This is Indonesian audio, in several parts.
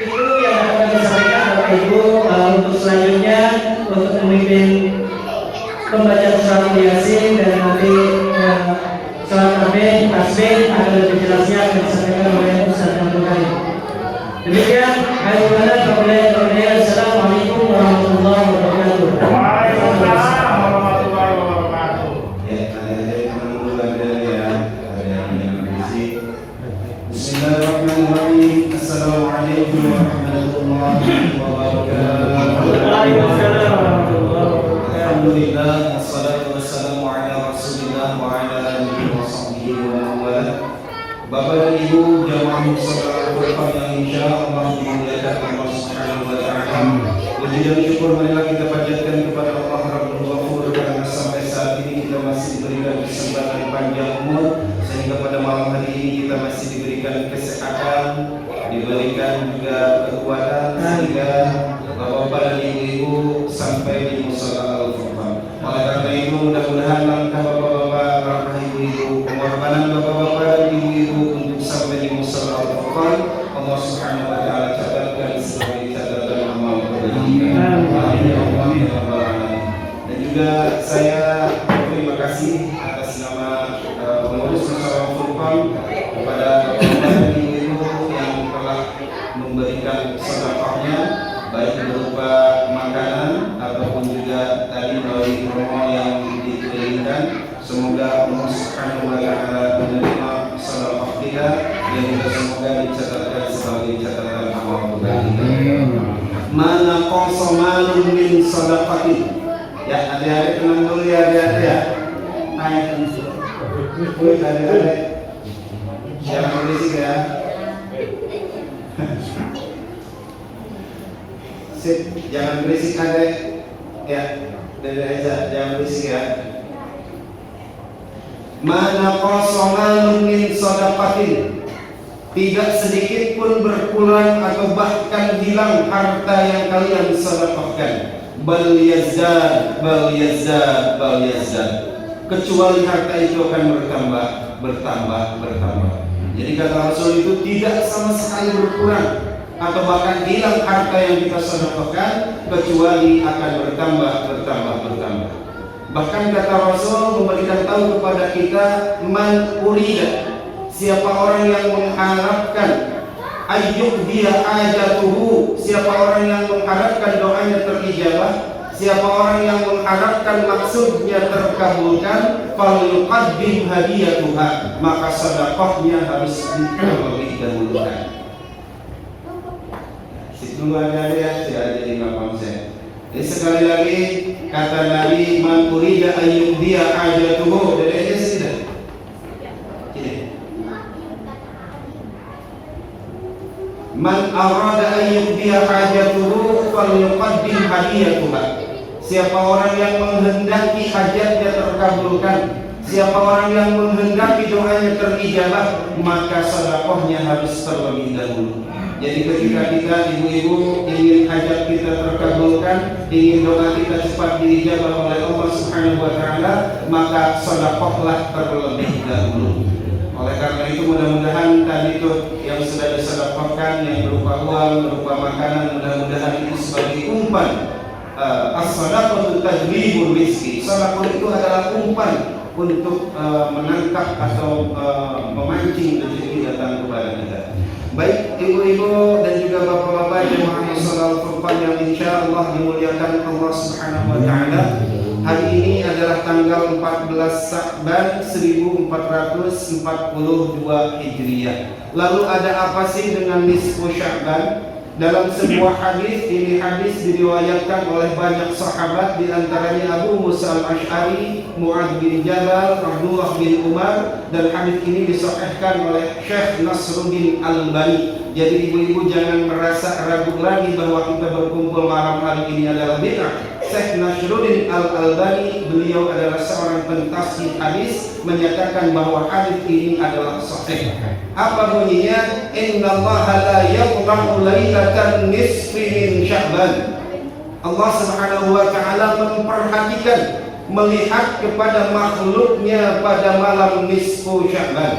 Itu yang dapat disampaikan Bapak Ibu. Untuk selanjutnya untuk memimpin pembacaan surat Yasin dan nanti surat tasbih akan lebih jelasnya akan disampaikan oleh Ustaz Abdul Karim. Demikian, Assalamualaikum warahmatullahi wabarakatuh. Waalaikumsalam warahmatullahi wabarakatuh. Ya, ada yang mengulangi ya, ada yang berisi. Bismillahirrahmanirrahim. Assalamualaikum warahmatullahi wabarakatuh. Waalaikumsalam warahmatullahi wabarakatuh. Alhamdulillah, wassalatu wassalamu ala Rasulillah wa ala alihi wa sahbihi wa man Bapak dan Ibu jamaah musyawarah Al-Qur'an yang insyaallah dimuliakan Allah Subhanahu wa taala. Puji dan syukur marilah kita panjatkan kepada Allah Rabbul Ghafur karena sampai saat ini kita masih diberikan kesempatan panjang umur sehingga pada malam hari ini kita masih diberikan kesehatan, diberikan juga kekuatan sehingga Bapak-bapak dan ibu-ibu sampai di musala Al-Furqan. Oleh karena itu mudah-mudahan langkah bapak-bapak, langkah ibu-ibu, pengorbanan bapak-bapak dan ibu-ibu untuk sampai di musala Al-Furqan, Allah Subhanahu wa taala catatkan sebagai catatan amal kebaikan. Amin. Dan juga saya terima kasih atas nama pengurus musala Al-Furqan kepada bapak-bapak dan ibu-ibu yang telah memberikan sedekahnya baik berupa makanan ataupun juga tadi melalui promo yang diberikan. Semoga Allah Subhanahu wa taala menerima sedekah kita dan juga semoga dicatatkan sebagai catatan amal kebaikan. Mana qasamalun min sadaqatin. Ya, adik-adik tenang dulu ya, adik-adik ya. Ayo. Adik-adik. Jangan berisik ya. Sip, jangan berisik adek. Ya, Dede Aiza, jangan berisik ya. Mana qasamalun min sadaqatin. Tidak sedikit pun berkurang atau bahkan hilang harta yang kalian sedekahkan. Bal yazdad, bal yazdad, bal yazdad. Kecuali harta itu akan bertambah, bertambah, bertambah. Jadi kata Rasul itu tidak sama sekali berkurang atau bahkan hilang harta yang kita sedekahkan kecuali akan bertambah, bertambah, bertambah. Bahkan kata Rasul memberikan tahu kepada kita man urida, siapa orang yang mengharapkan ayyuk dia ajatuhu, siapa orang yang mengharapkan doanya terijabah, siapa orang yang mengharapkan maksudnya terkabulkan, falyuqaddim hadiyatuha, maka sedekahnya harus terlebih dahulukan. Dulu ada ya, saya jadi konsep. Jadi sekali lagi kata Nabi man urida ayyub dia ajatuhu, dari aja sudah. Man arada ayyub dia ajatuhu falyuqaddim hadiyatuha. Siapa orang yang menghendaki hajatnya terkabulkan, siapa orang yang menghendaki doanya terijabah, maka sedekahnya harus terlebih dahulu. Jadi ketika kita ibu-ibu ingin hajat kita terkabulkan, ingin doa kita cepat diijabah oleh Allah Subhanahu wa taala, maka sedekahlah terlebih dahulu. Oleh karena itu mudah-mudahan tadi itu yang sudah disedekahkan yang berupa uang, berupa makanan, mudah-mudahan itu sebagai umpan. As-sadaqatu tajlibur rizqi. Sedekah itu adalah umpan untuk menangkap atau memancing rezeki datang kepada kita. Baik ibu-ibu dan juga bapak-bapak jemaah musala Al-Furqan yang insyaallah dimuliakan Allah Subhanahu wa taala. Hari ini adalah tanggal 14 Sya'ban 1442 Hijriah. Lalu ada apa sih dengan nisfu Sya'ban? Dalam sebuah hadis, ini hadis diriwayatkan oleh banyak sahabat, di antaranya Abu Musa Al-Asy'ari, Mu'adz bin Jabal, Abdullah bin Umar, dan hadis ini disahihkan oleh Syekh Nasruddin Al-Albani. Jadi ibu-ibu jangan merasa ragu lagi bahwa kita berkumpul malam hari ini adalah bid'ah. Syekh Nasruddin Al-Albani, beliau adalah seorang pentasbih hadis, menyatakan bahwa hadis ini adalah sahih. Apa bunyinya? Innallaha la yaqra'u lailatan nisfi min Sya'ban. Allah Subhanahu wa taala memperhatikan, melihat kepada makhluknya pada malam nisfu. nisfu Sya'ban.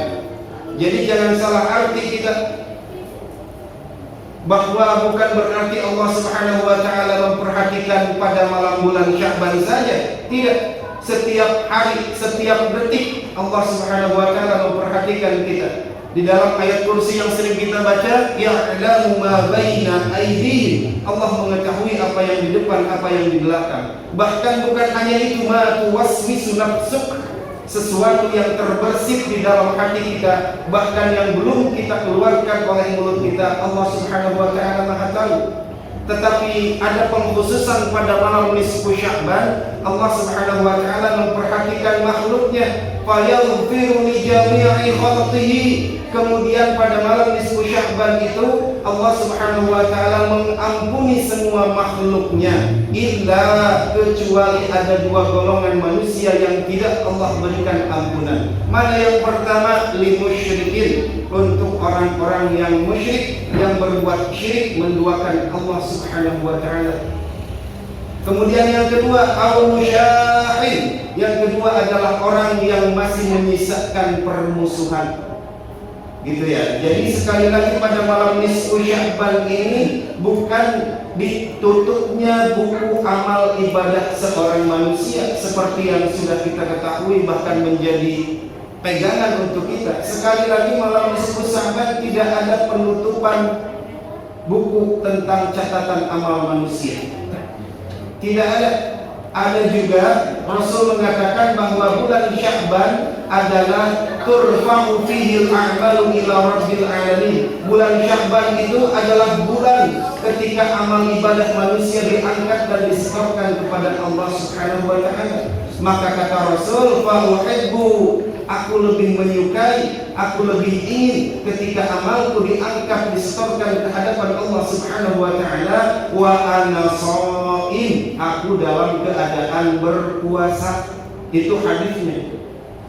Jadi jangan salah arti kita. bahwa bukan berarti Allah Subhanahu wa taala memperhatikan pada malam bulan Sya'ban saja. Tidak, setiap hari, setiap detik Allah Subhanahu wa taala memperhatikan kita. Di dalam ayat kursi yang sering kita baca, ya'lamu ma baina aydihim, Allah mengetahui apa yang di depan, apa yang di belakang. Bahkan bukan hanya itu, ma tuwaswisu nafsuk, sesuatu yang terbersih di dalam hati kita, bahkan yang belum kita keluarkan oleh mulut kita, Allah Subhanahu wa taala Maha tahu. Tetapi ada pengkhususan pada malam nisfu Sya'ban, Allah Subhanahu wa taala memperhatikan makhluknya, fayaghfiru li jami'i khalqihi. Kemudian pada malam nisfu Sya'ban itu Allah Subhanahu wa taala mengampuni semua makhluknya, illa kecuali ada dua golongan manusia yang tidak Allah berikan ampunan. Mana yang pertama? Lil musyrikin, untuk orang-orang yang musyrik, yang berbuat syirik, menduakan Allah Subhanahu wa taala. Kemudian yang kedua, al-musyahid, yang kedua adalah orang yang masih menyisakan permusuhan. Gitu ya. Jadi sekali lagi pada malam nisfu Sya'ban ini bukan ditutupnya buku amal ibadah seorang manusia seperti yang sudah kita ketahui, bahkan menjadi pegangan untuk kita. Sekali lagi malam nisfu Sya'ban tidak ada penutupan buku tentang catatan amal manusia. Tidak ada. Ada juga Rasul mengatakan bahwa bulan Sya'ban adalah turfa'u fihi al-a'malu ila rabbil alamin. Bulan Sya'ban itu adalah bulan ketika amal ibadah manusia diangkat dan disetorkan kepada Allah Subhanahu wa taala. Maka kata Rasul, fa uhibbu, aku lebih menyukai, aku lebih ingin ketika amalku diangkat disetorkan ke hadapan Allah Subhanahu wa taala, wa ana shaim, aku dalam keadaan berpuasa. Itu hadisnya.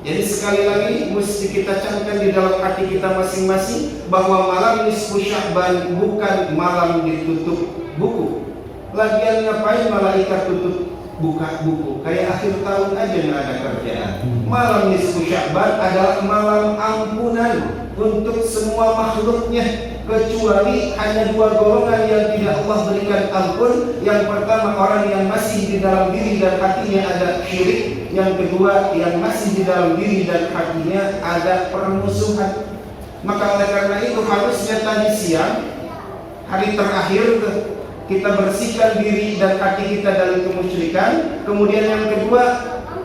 Jadi sekali lagi mesti kita camkan di dalam hati kita masing-masing bahwa malam nisfu Sya'ban bukan malam ditutup buku. Lagian ngapain malaikat tutup buka buku? Kayak akhir tahun aja nggak ada kerjaan. Malam nisfu Sya'ban adalah malam ampunan untuk semua makhluknya, kecuali hanya dua golongan yang tidak Allah berikan ampun. Yang pertama, orang yang masih di dalam diri dan hatinya ada syirik. Yang kedua, yang masih di dalam diri dan hatinya ada permusuhan. Maka oleh karena itu harusnya tadi siang, hari terakhir, kita bersihkan diri dan hati kita dari kemusyrikan. Kemudian yang kedua,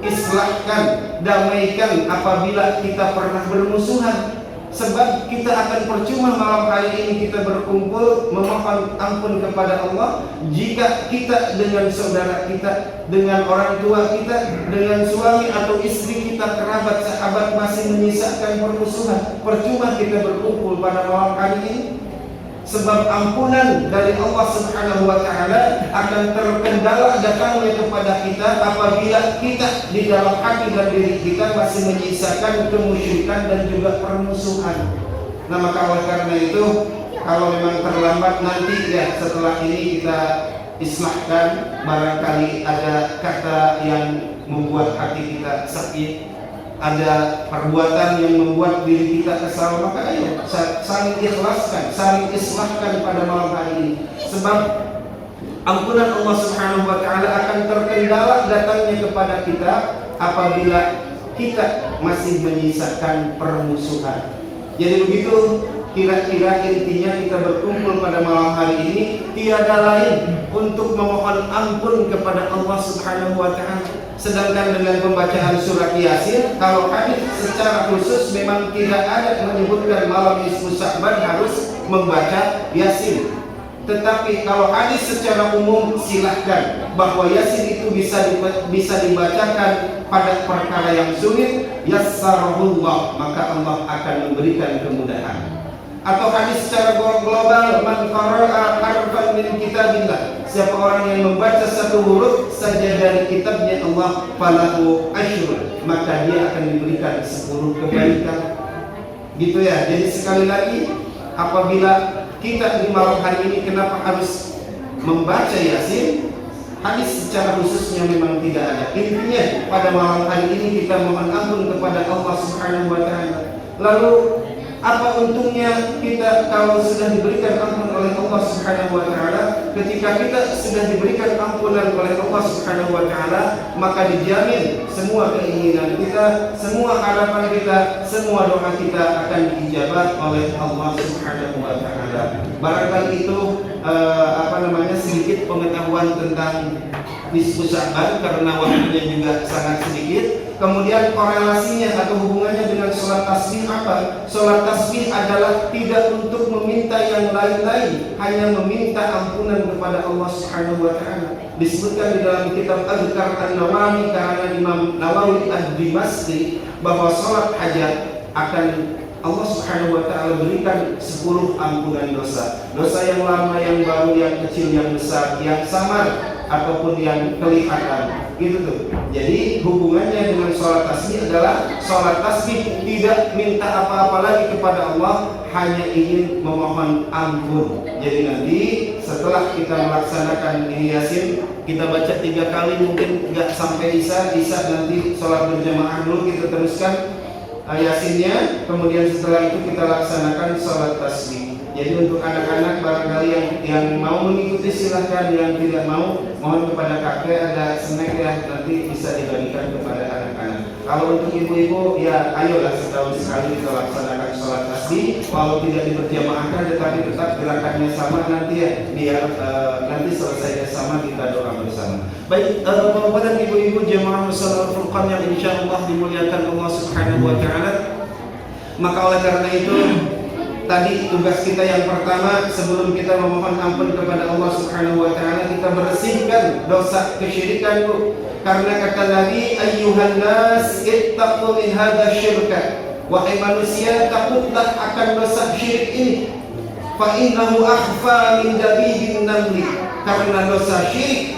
islahkan, damaikan apabila kita pernah bermusuhan. Sebab kita akan percuma malam hari ini kita berkumpul memohon ampun kepada Allah jika kita dengan saudara kita, dengan orang tua kita, dengan suami atau istri kita, kerabat, sahabat masih menyisakan permusuhan. Percuma kita berkumpul pada malam hari ini. Sebab ampunan dari Allah Subhanahu wa taala akan terkendala datangnya kepada kita apabila kita di dalam hati dan diri kita masih menyisakan kemusyrikan dan juga permusuhan. Nah, maka oleh karena itu, kalau memang terlambat nanti ya setelah ini kita islahkan, barangkali ada kata yang membuat hati kita sakit, ada perbuatan yang membuat diri kita kesal, maka ayo saling ikhlaskan, saling islahkan pada malam hari ini. Sebab ampunan Allah Subhanahu wa taala akan terkendala datangnya kepada kita apabila kita masih menyisakan permusuhan. Jadi begitu kira-kira intinya kita berkumpul pada malam hari ini tiada lain untuk memohon ampun kepada Allah Subhanahu wa taala. Sedangkan dengan pembacaan surat Yasin, kalau hadis secara khusus memang tidak ada menyebutkan malam nisfu Sya'ban harus membaca Yasin. Tetapi kalau hadis secara umum silahkan, bahwa Yasin itu bisa dibacakan pada perkara yang sulit, yassarahullah, maka Allah akan memberikan kemudahan. Atau hadis secara global, man qara'a harfan min kitabillah, siapa orang yang membaca satu huruf saja dari kitabnya Allah, falahu asyr, maka dia akan diberikan 10 kebaikan. Gitu ya. Jadi sekali lagi, apabila kita di malam hari ini kenapa harus membaca Yasin? Hadis secara khususnya memang tidak ada. Intinya pada malam hari ini kita mohon ampun kepada Allah Subhanahu wa taala. Lalu apa untungnya kita kalau sudah diberikan ampun oleh Allah Allah Subhanahu wa taala. Ketika kita sudah diberikan ampunan oleh Allah Subhanahu wa taala, maka dijamin semua keinginan kita, semua harapan kita, semua doa kita akan diijabah oleh Allah Subhanahu wa taala. Barangkali itu sedikit pengetahuan tentang nisfu Sya'ban karena waktunya juga sangat sedikit. Kemudian korelasinya atau hubungannya dengan sholat tasbih apa? Sholat tasbih adalah tidak untuk meminta yang lain-lain, hanya meminta ampunan kepada Allah Subhanahu wa taala. Disebutkan di dalam kitab Adhkar An-Nawawi karena Imam Nawawi Ad-Dimashqi bahwa sholat hajat akan Allah Subhanahu wa taala berikan 10 ampunan dosa. Dosa yang lama, yang baru, yang kecil, yang besar, yang samar ataupun yang kelihatan. Gitu tuh. Jadi hubungannya dengan sholat tasbih adalah sholat tasbih tidak minta apa-apa lagi kepada Allah, hanya ingin memohon ampun. Jadi nanti setelah kita melaksanakan ini Yasin, kita baca 3 kali, mungkin nggak sampai Isya nanti sholat berjamaah dulu kita teruskan Yasinnya, kemudian setelah itu kita laksanakan sholat tasbih. Jadi untuk anak-anak barangkali yang mau mengikuti silahkan, yang tidak mau mohon kepada kakek ada snack ya, nanti bisa dibagikan kepada anak-anak. Kalau untuk ibu-ibu ya ayolah setahun sekali kita laksanakan sholat tasbih, walau tidak diberjamaahkan tetapi tetap gerakannya sama nanti ya, biar nanti selesainya sama, kita doa bersama. Baik, Bapak dan Ibu-ibu jemaah Musalla Al-Furqan yang insyaallah dimuliakan Allah Subhanahu wa taala. Maka oleh karena itu tadi tugas kita yang pertama sebelum kita memohon ampun kepada Allah Subhanahu wa taala, kita bersihkan dosa kesyirikan, Bu. Karena kata Nabi, ayyuhan nas ittaqu min hadza syirka. Wahai manusia, takutlah akan dosa syirik ini. Fa innahu akhfa min dabibin namli. Karena dosa syirik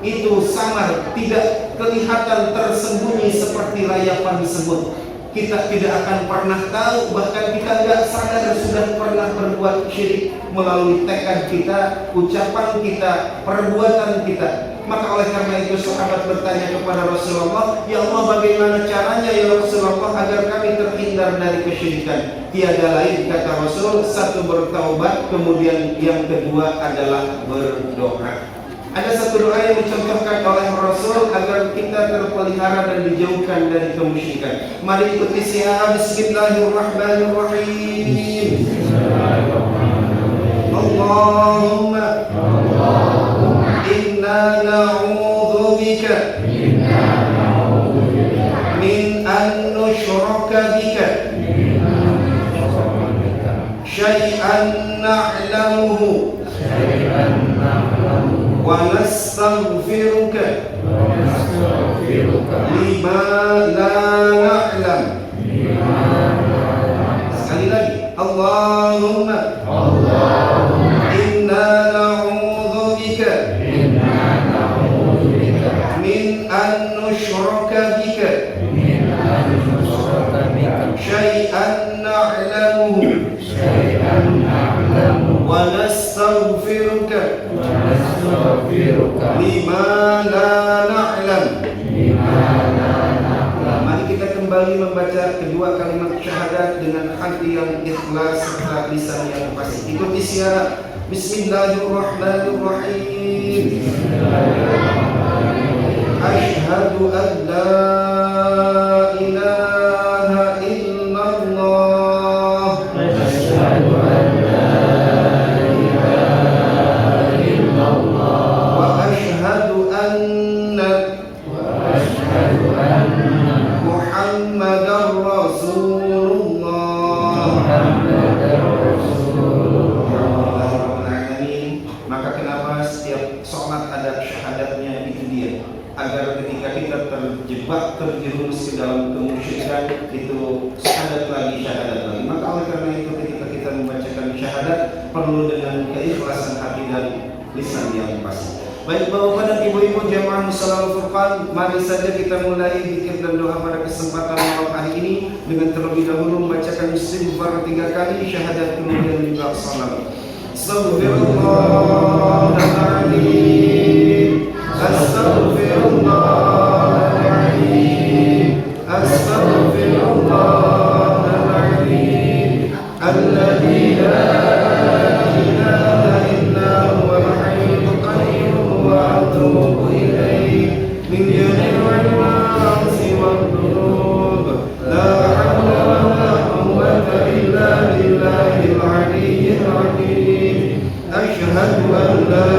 itu samar, tidak kelihatan, tersembunyi seperti layapan semut. Kita tidak akan pernah tahu, bahkan kita tidak sadar sudah pernah berbuat syirik melalui tekad kita, ucapan kita, perbuatan kita. Maka oleh karena itu sahabat bertanya kepada Rasulullah, ya Allah bagaimana caranya ya Rasulullah agar kami terhindar dari kesyirikan? Tiada lain kata Rasul, satu bertaubat, kemudian yang kedua adalah berdoa. Ada satu doa yang dicontohkan oleh Rasul agar kita terpelihara dan dijauhkan dari kemusyrikan. Mari ikuti saya. Bismillahirrahmanirrahim. Allahumma inna na'udzu bika min an nusyraka bika syai'an na'lamuhu wa nastaghfiruka lima la na'lam. Sekali lagi, Allahumma inna na'udzu bika min an nusyraka bika syai'an na'lamuhu wa nastaghfiruka lima la na'lam. Mari kita kembali membaca kedua kalimat syahadat dengan hati yang ikhlas serta lisan yang fasih. Ikuti siara. Bismillahirrahmanirrahim. Asyhadu an la ilaha illallah. Asyhadu an la ilaha illallah. Wa asyhadu anna Muhammadar Rasulullah. Maka kenapa setiap sholat ada syahadatnya, itu dia, agar ketika kita terjebak, terjerumus ke dalam kemusyrikan, itu syahadat lagi, syahadat lagi. Maka oleh karena itu ketika kita membacakan syahadat perlu dengan keikhlasan hati dan lisan yang pasti. Baik Bapak dan Ibu-ibu jemaah Musalla Al-Furqan, mari saja kita mulai zikir dan doa pada kesempatan malam hari ini dengan terlebih dahulu membacakan istighfar 3 kali, syahadat kemudian juga salam. Astaghfirullahaladzim, astaghfirullahaladzim, astaghfirullahaladzim, alladzi la ilaha asyhadu an la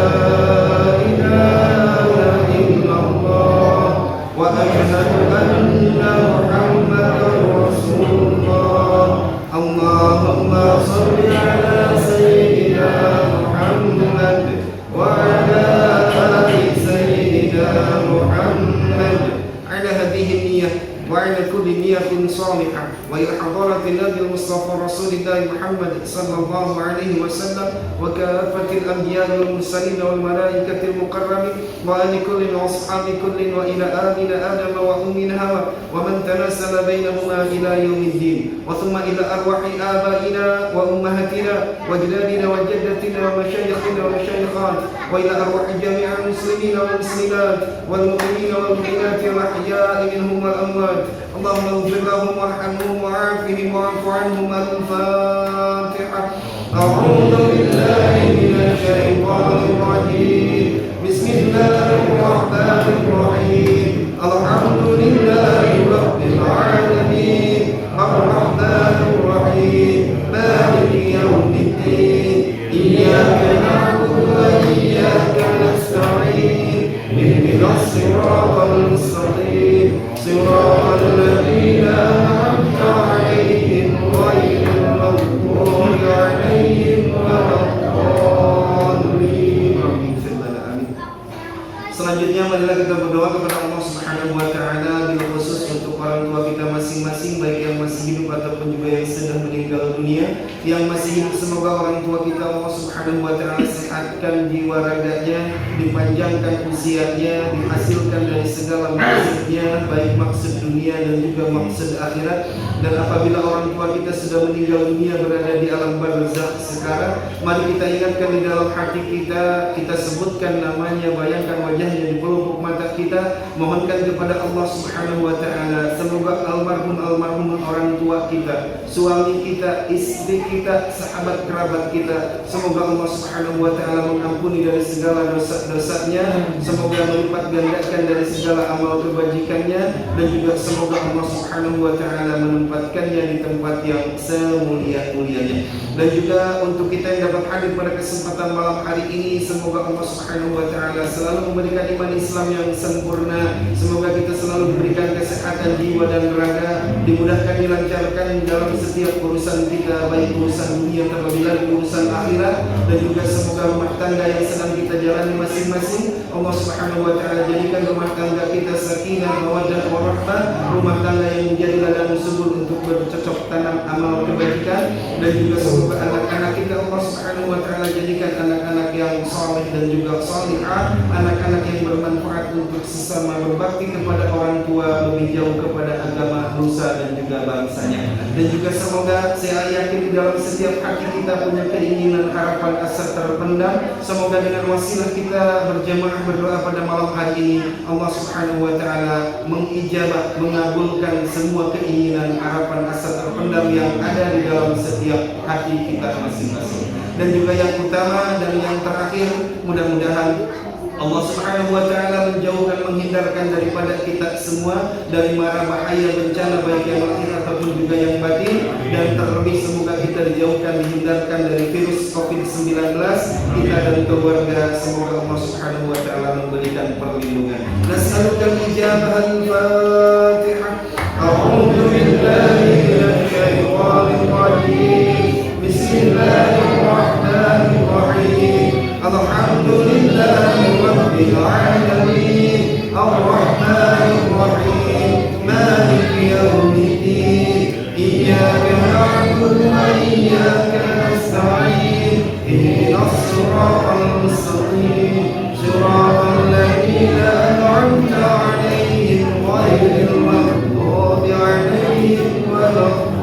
ilaha illallah wa asyhadu anna Muhammadar Rasulullah. Allahumma shalli ala sayyidina Muhammad wa ala ali sayyidina Muhammad ala hadhihi niyyah wa ala kulli niyatin salihah wa ila hadratin Nabi Mustafa Rasulillah Muhammad sallallahu alaihi wasallam wa kafatil anbiya'i wal mursalin wal malaikatil muqarrabin wa ali kullin wa ashabi kullin wa ila abina Adam wa ummina Hawa wa man tanasala bainahuma ila yaumiddin wa thumma ila arwahi abaina wa ummahatina wa ajdadina wa jaddatina wa mashayikhina wa mashayikhat wa ila arwahi jami'il muslimina wal muslimat wal mu'minina wal mu'minat al ahya'i minhum wal amwat. Allahumma ighfir lahum warhamhum wa'afihim wa'fu 'anhum. Al-Fatiha. A'udzu billahi minasy syaithanir rajim. Bismillahir rahmanir rahim. Alhamdulillahi rabbil alamin. Ar-Rahmanir rahim. Maliki yaumiddin. Iyyaka na'budu wa iyyaka nasta'in. Ihdinas siratal mustaqim. صراط الذين أنعمت عليهم غير المغضوب عليهم ولا الضالين. Selanjutnya marilah kita berdoa kepada Allah Subhanahu wa taala bil khusus untuk orang tua kita masing-masing, baik yang masih hidup ataupun juga yang sudah meninggal dunia. Yang masih hidup semoga orang tua kita Allah Subhanahu wa taala sehatkan jiwa raganya, dipanjangkan usianya, dihasilkan dari segala maksudnya, baik maksud dunia dan juga maksud akhirat. Dan apabila orang tua kita sudah meninggal dunia berada di alam barzakh sekarang, mari kita ingatkan di dalam hati kita, kita sebutkan namanya, bayangkan wajahnya di pelupuk mata kita, mohonkan kepada Allah Subhanahu wa taala semoga almarhum orang tua kita, suami kita, istri kita, sahabat kerabat kita, semoga Allah Subhanahu wa taala mengampuni dari segala dosa-dosanya, semoga melipat gandakan dari segala amal kebajikannya, dan juga semoga Allah Subhanahu wa taala menempatkannya di tempat yang semulia-mulianya. Dan juga untuk kita yang dapat hadir pada kesempatan malam hari ini, semoga Allah Subhanahu wa taala selalu memberikan iman Islam yang sempurna. Semoga kita selalu diberikan kesehatan jiwa dan raga, dimudahkan, dilancarkan dalam setiap urusan kita, baik urusan dunia terlebih lagi urusan akhirat. Dan juga semoga rumah tangga yang sedang kita jalani masing-masing, Allah Subhanahu wa taala jadikan rumah tangga kita sakinah, mawaddah, warahmah, rumah tangga yang menjadi ladang subur untuk bercocok tanam amal kebajikan. Dan juga semoga anak-anak kita Allah Subhanahu wa taala jadikan anak-anak yang saleh dan juga salihah, anak-anak yang bermanfaat untuk sesama, berbakti kepada orang tua, lebih jauh kepada agama, nusa dan juga bangsanya. Dan juga semoga saya yakin di dalam setiap hati kita punya keinginan, harapan, asa terpendam. Semoga dengan wasilah kita berjamaah berdoa pada malam hari ini, Allah Subhanahu wa taala mengijabah, mengabulkan semua keinginan, harapan, asa terpendam yang ada di dalam setiap hati kita masing-masing. Dan juga yang utama dan yang terakhir, mudah-mudahan Allah Subhanahu wa taala menjauhkan, menghindarkan daripada kita semua dari mara bahaya bencana baik yang lahir ataupun juga yang batin. Dan terlebih semoga kita dijauhkan, dihindarkan dari virus COVID-19 kita dan keluarga. Semoga Allah Subhanahu wa taala memberikan perlindungan. Nas'alukal ijabah. Al-Fatihah. A'udzu billahi minasy syaithanir rajim. Bismillahirrahmanirrahim. Alhamdulillahi rabbil alamin. Ar-Rahmanir Rahim. Maliki yaumiddin. Iyyaka na'budu wa iyyaka nasta'in. Ihdinas siratal mustaqim. Siratal ladzina an'amta 'alaihim ghairil maghdubi 'alaihim waladdallin.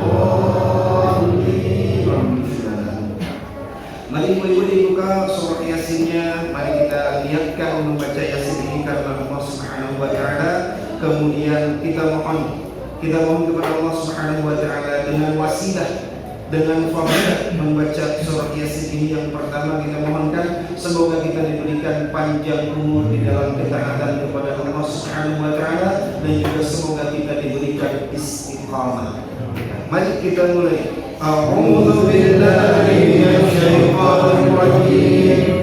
Mari ibu-ibu dibuka surat Yasinnya. Mari kita niatkan membaca Yasin ini karena Allah Subhanahu wa taala. Kemudian kita mohon kepada Allah Subhanahu wa taala dengan wasilah, dengan fadilah membaca surat Yasin ini. Yang pertama kita mohonkan semoga kita diberikan panjang umur di dalam ketaatan kepada Allah Subhanahu wa taala, dan juga semoga kita diberikan istiqamah. Mari kita mulai. A'udzu billahi minasy syaithanir rajim.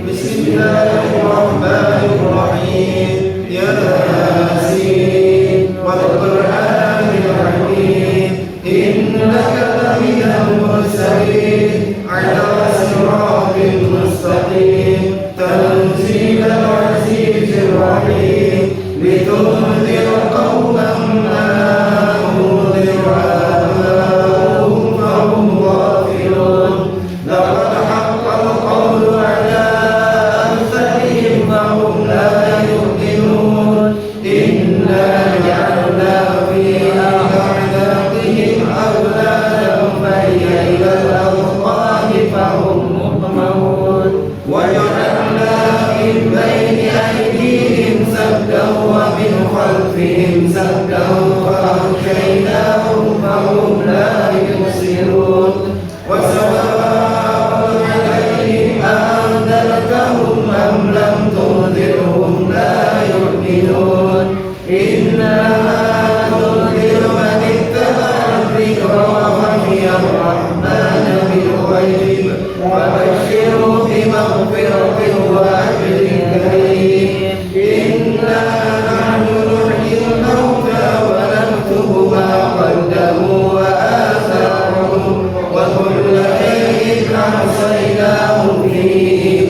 ومغفرة وأجر كريم إنا نحن نحيي الموتى ونكتب ما قدموا وآثارهم وكل شيء أحصيناه في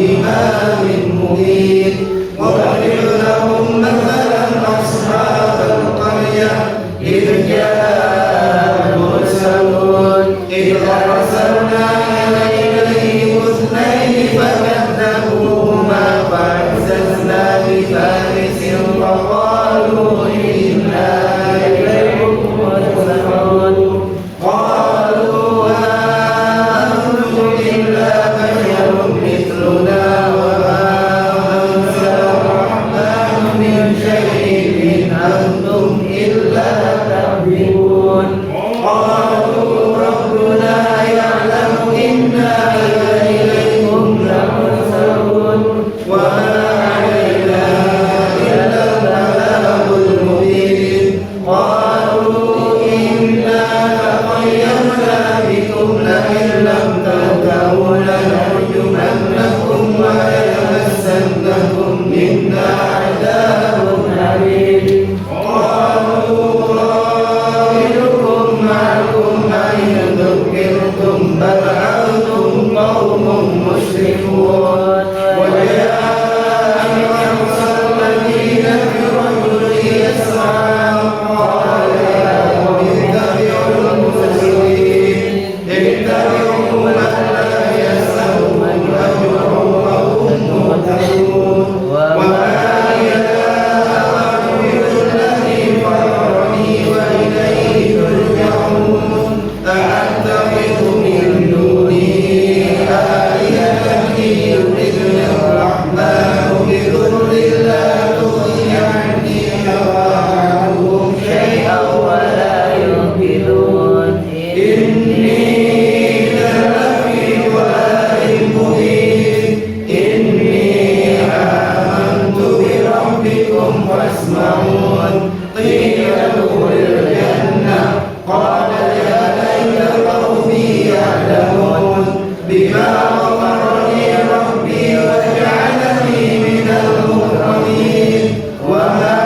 إمام مبين وضرب لهم مثلا أصحاب القرية إذ جاء المرسلون إذ أرسلنا إليهم اثنين فكذبوهما فعززنا بثالث فقالوا إنا إليكم مرسلون قالوا أنتم إلا بشر مثلنا وما أنزل الرحمن من شيء إن أنتم إلا تكذبون قالوا ربنا يعلم إنا إليكم لمرسلون وما علينا إلا البلاغ المبين قالوا إنا تطيرنا بكم لئن لم تنتهوا لنرجمنكم وليمسنكم منا عذاب أليم قالوا طائركم معكم أئن ذكرتم بل أنتم قوم مسرفون وجاء أقصى المدينة رجل يسعى قال يا قوم اتبعوا المرسلين اتبعوا من لا يسألكم أجرا وهم مهتدون وما لي لا أعبد الذي فطرني وإليه ترجعون أأتخذ من دونه آلهة إن يردني الرحمن بضر لا تغني عني شفاعتهم شيئا ولا ينقذون إني إذا لفي ضلال مبين إني آمنت بربكم فاسمعون قيل ادخل الجنة قال يا ليت قومي يعلمون بما غفرني ربي وجعلني من المكرمين وما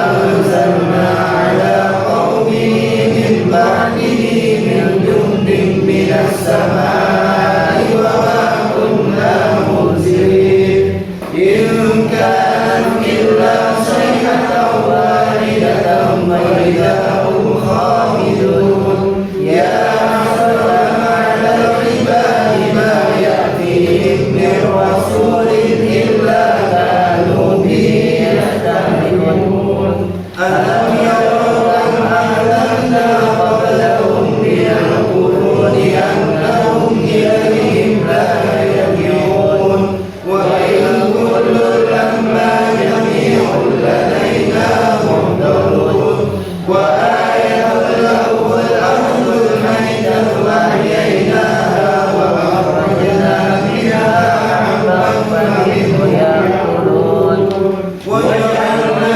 أنزلنا على قومه من بعده من جند من السماء وما كنا منزلين إن كانت إلا صيحة واحدة وإذا هم خامدون يا حسرة على العباد ما يأتيهم من رسول إلا كانوا به يستهزئون ألم يروا كم أهلكنا قبلهم من القرون أنهم إليهم لا يرجعون وإن كل لما جميع لدينا محضرون وآية لهم الأرض الميتة أحييناها وأخرجنا منها حبا فمنه يأكلون وجعلنا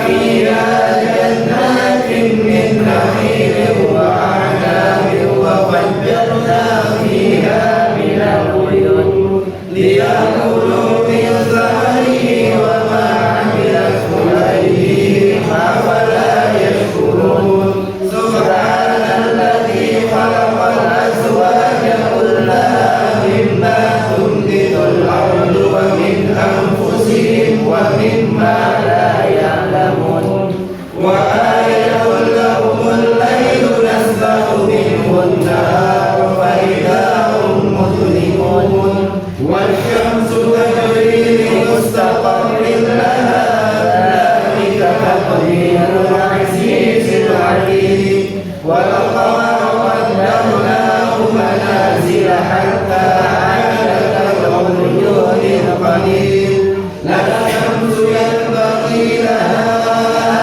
فيها جنات من نخيل وأعناب وفجرنا فيها من العيون ليأكلوا من ثمره وما عملته أيديهم أفلا يشكرون سبحان الذي خلق الأزواج كلها مما تنبت الأرض ومن أنفسهم ومما لا يعلمون وآية لهم الليل نسبح منه النهار فإذا هم مظلمون والشمس تجري لمستقر لها ذلك تقدير العزيز العليم والقمر قدرناه منازل حتى عاد كالعرجون القديم لا الشمس ينبغي لها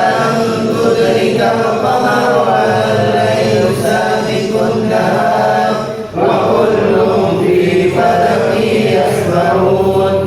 أن تدرك القمر ولا الليل سابق النهار وكل في فلك يسبحون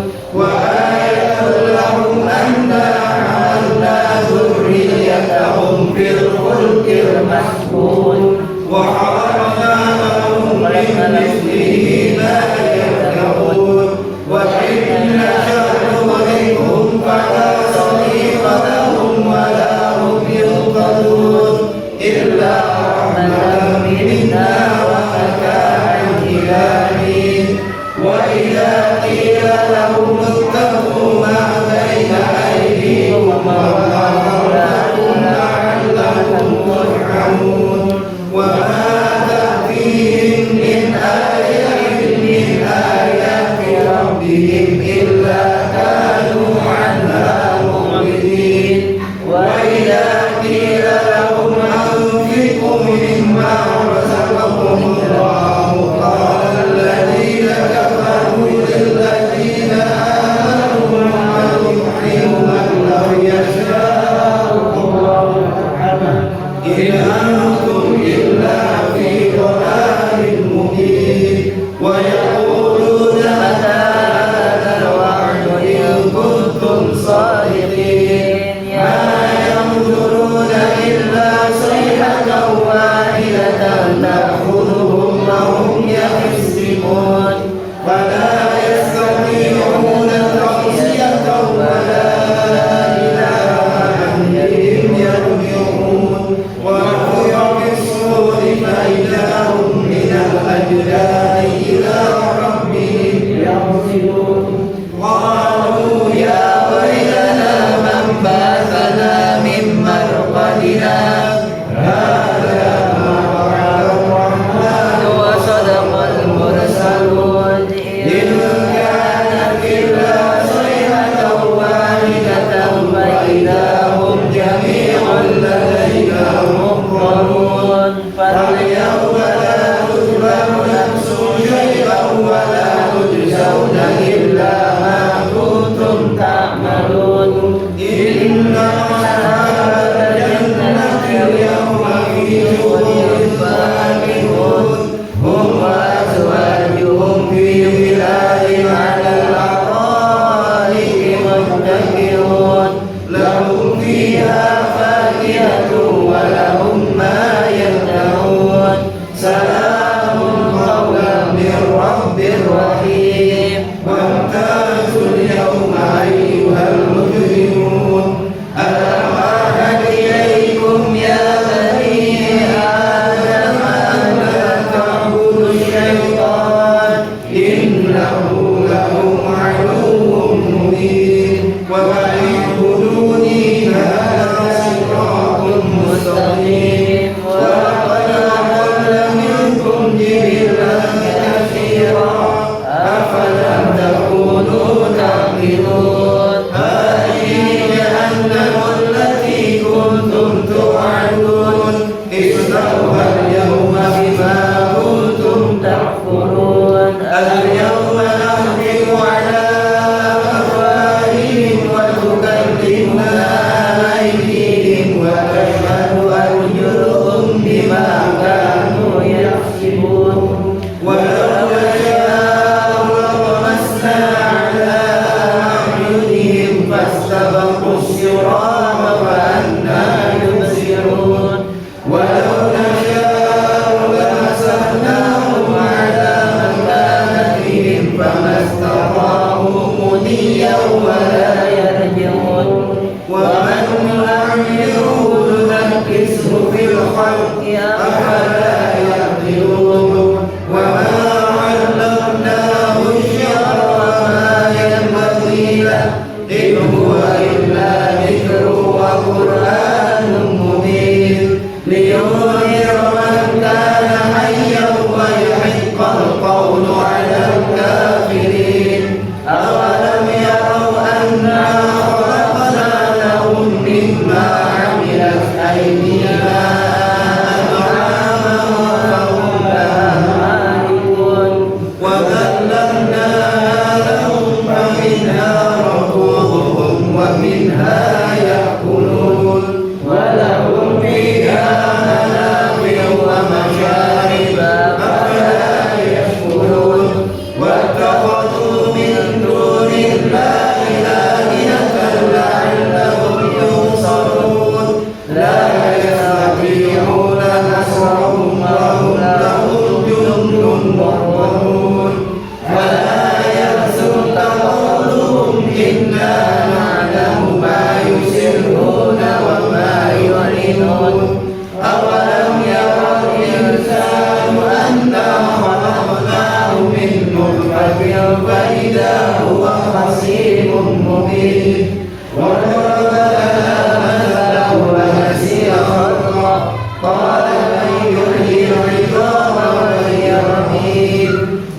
يوقنون أولم يرى الإنسان أنا خلقناه من نطفة فإذا هو خصيم مبين وضرب لنا مثلا ونسي خلقه قال من يحيي العظام وهي رميم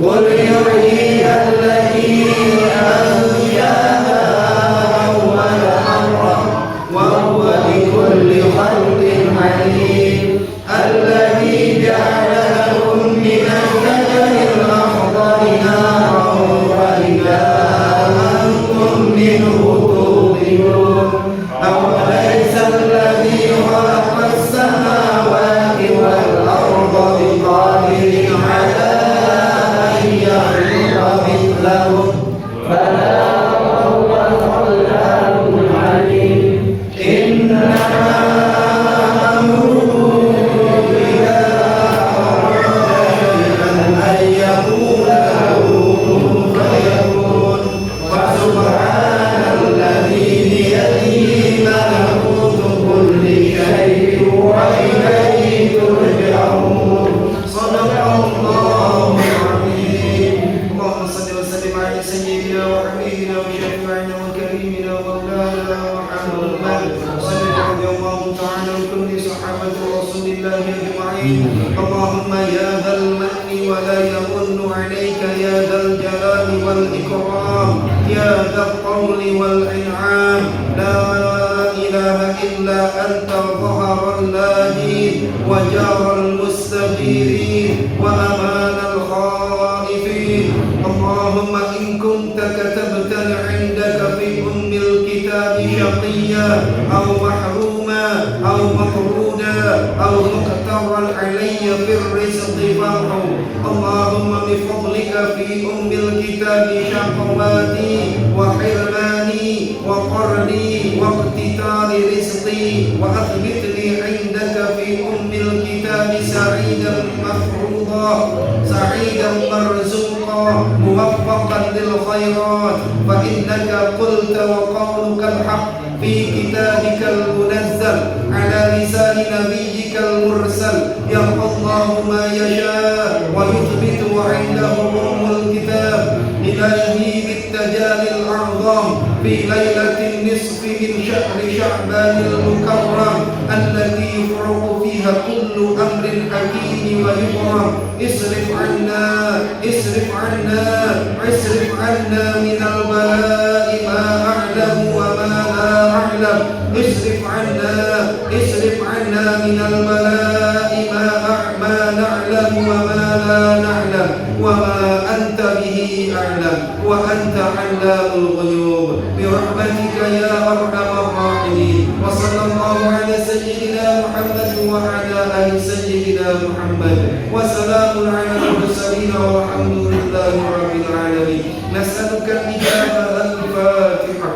قل يحييها الذي أنشأها أول مرة وهو بكل خلق عليم الذي جعل لكم من الشجر الأخضر نارا فإذا أنتم منه توقدون أوليس الذي خلق السماوات والأرض بقادر على أن يخلق مثلهم بلى وهو الخلاق العليم إنما أمره إذا أراد شيئا أن يقول له كن فيكون فسبحان الذي بيده ملكوت كل شيء وإليه ترجعون صدق الله العظيم اللهم صل وسلم على سيدنا وحبيبنا وشفيعنا وكريمنا ومولانا محمد صلى الله تعالى على كل صحابة رسول الله أجمعين اللهم يا ذا المن ولا يمن عليك يا ذا الجلال والإكرام يا ذا الطول والإنعام لا إله إلا أنت ظهر اللاهين وجار المستغيرين وأمان الخائفين اللهم إن كنت كتبت عندك في أم الكتاب شقيا أو محروما أو مطرودا أو مقترا علي في الرزق فارحم اللهم بفضلك في أم الكتاب شقواتي وحرماني وقرني واقتتال رزقي وأثبتني عندك في أم الكتاب سعيدا مفروضا سعيدا مرزوقا موفقا للخيرات فإنك قلت وقولك الحق في كتابك المنزل على لسان نبيك المرسل يمحو الله ما يشاء ويثبت عنده أم الكتاب إلهي بالتجالي الأعظم في ليلة النصف من شهر شعبان المكرم التي يفرق فيها كل أمر حكيم ويكرم اصرف عنا من البلاء ما أعلم وما لا أعلم اصرف عنا من البلاء ما نعلم وما لا نعلم وما أنت به أعلم وأنت علام الغيوب برحمتك يا أرحم الراحمين وصلى الله على سيدنا محمد وعلى آل سيدنا محمد وسلام على المرسلين والحمد لله رب العالمين نسألك الإجابة الفاتحة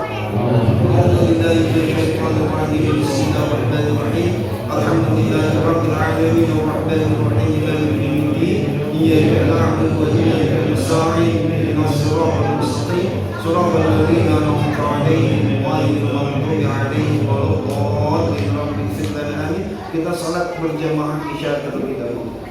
أعوذ بالله من الشيطان الرجيم بسم الله الرحمن الرحيم الحمد لله رب العالمين الرحمن الرحيم مالك يوم الدين إياك نعبد وإياك نستعين اهدنا الصراط المستقيم صراط الذين أنعمت عليهم غير المغضوب عليهم ولا الضالين رب اغفر لنا آمين. Kita salat berjamaah isya terlebih dahulu.